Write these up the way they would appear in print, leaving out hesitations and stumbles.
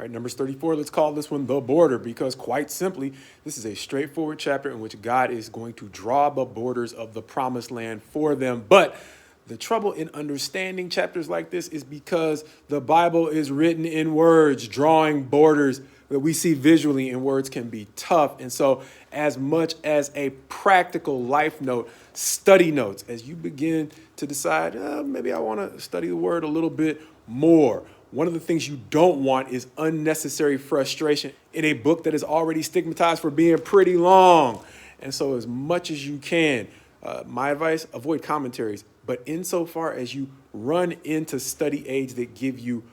All right, Numbers 34, let's call this one the border, because quite simply, this is a straightforward chapter in which God is going to draw the borders of the promised land for them. But the trouble in understanding chapters like this is because the Bible is written in words. Drawing borders that we see visually in words can be tough. And so, as much as a practical life note, study notes, as you begin to decide, maybe I want to study the word a little bit more. One of the things you don't want is unnecessary frustration in a book that is already stigmatized for being pretty long. And so, as much as you can, my advice, avoid commentaries. But insofar as you run into study aids that give you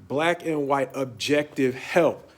black and white objective help,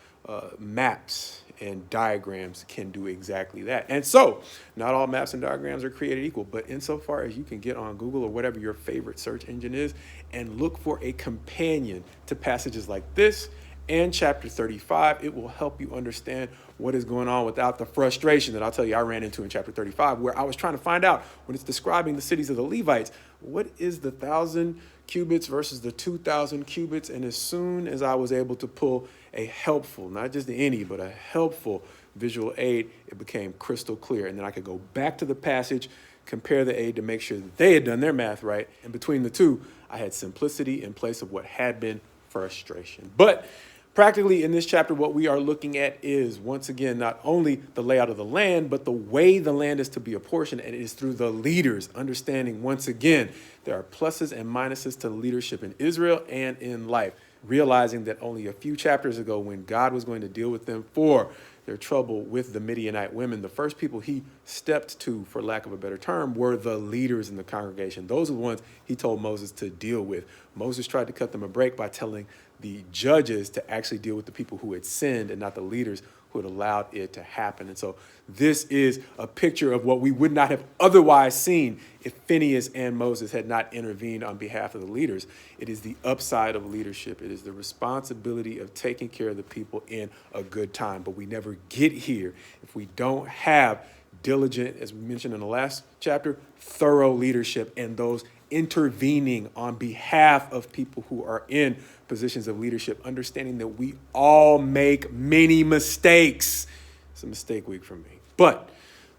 maps and diagrams can do exactly that. And so, not all maps and diagrams are created equal, but insofar as you can get on Google or whatever your favorite search engine is and look for a companion to passages like this and chapter 35, it will help you understand what is going on without the frustration that I'll tell you I ran into in chapter 35, where I was trying to find out, when it's describing the cities of the Levites, what is the 1,000 cubits versus the 2,000 cubits? And as soon as I was able to pull a helpful, not just any, but a helpful visual aid, it became crystal clear. And then I could go back to the passage, compare the aid to make sure that they had done their math right. And between the two, I had simplicity in place of what had been frustration. But practically in this chapter, what we are looking at is, once again, not only the layout of the land, but the way the land is to be apportioned, and it is through the leaders. Understanding, once again, there are pluses and minuses to leadership in Israel and in life. Realizing that only a few chapters ago, when God was going to deal with them for their trouble with the Midianite women, the first people he stepped to, for lack of a better term, were the leaders in the congregation. Those are the ones he told Moses to deal with. Moses tried to cut them a break by telling the judges to actually deal with the people who had sinned and not the leaders who had allowed it to happen. And so this is a picture of what we would not have otherwise seen if Phineas and Moses had not intervened on behalf of the leaders. It is the upside of leadership. It is the responsibility of taking care of the people in a good time. But we never get here if we don't have diligent, as we mentioned in the last chapter, thorough leadership and those intervening on behalf of people who are in positions of leadership, understanding that we all make many mistakes. It's a mistake week for me. But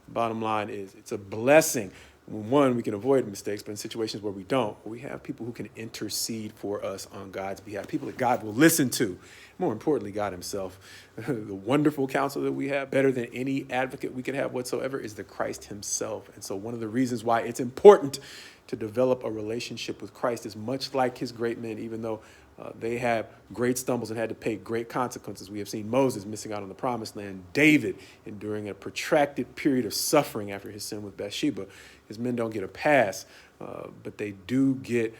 the bottom line is, it's a blessing when, one, we can avoid mistakes, but in situations where we don't, we have people who can intercede for us on God's behalf, people that God will listen to. More importantly, God himself. The wonderful counsel that we have, better than any advocate we could have whatsoever, is the Christ himself. And so one of the reasons why it's important to develop a relationship with Christ is, much like his great men, even though they have great stumbles and had to pay great consequences. We have seen Moses missing out on the promised land, David enduring a protracted period of suffering after his sin with Bathsheba. His men don't get a pass, but they do get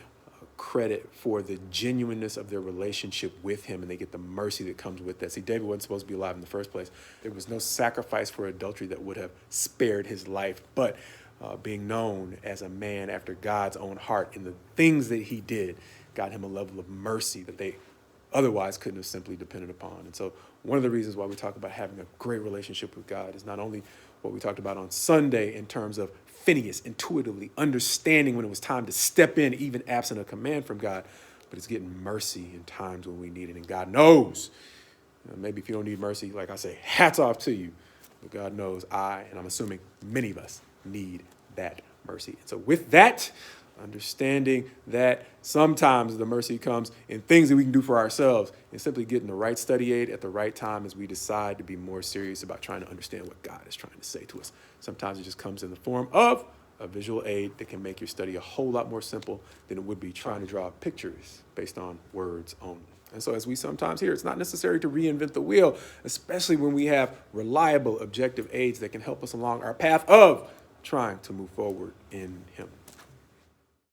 credit for the genuineness of their relationship with him, and they get the mercy that comes with that. See, David wasn't supposed to be alive in the first place. There was no sacrifice for adultery that would have spared his life, but being known as a man after God's own heart in the things that he did got him a level of mercy that they otherwise couldn't have simply depended upon. And so one of the reasons why we talk about having a great relationship with God is not only what we talked about on Sunday in terms of Phineas intuitively understanding when it was time to step in, even absent a command from God, but it's getting mercy in times when we need it. And God knows, maybe if you don't need mercy, like I say, hats off to you. But God knows and I'm assuming many of us, need that mercy. And so with that, understanding that sometimes the mercy comes in things that we can do for ourselves, and simply getting the right study aid at the right time as we decide to be more serious about trying to understand what God is trying to say to us. Sometimes it just comes in the form of a visual aid that can make your study a whole lot more simple than it would be trying to draw pictures based on words only. And so, as we sometimes hear, it's not necessary to reinvent the wheel, especially when we have reliable, objective aids that can help us along our path of trying to move forward in him.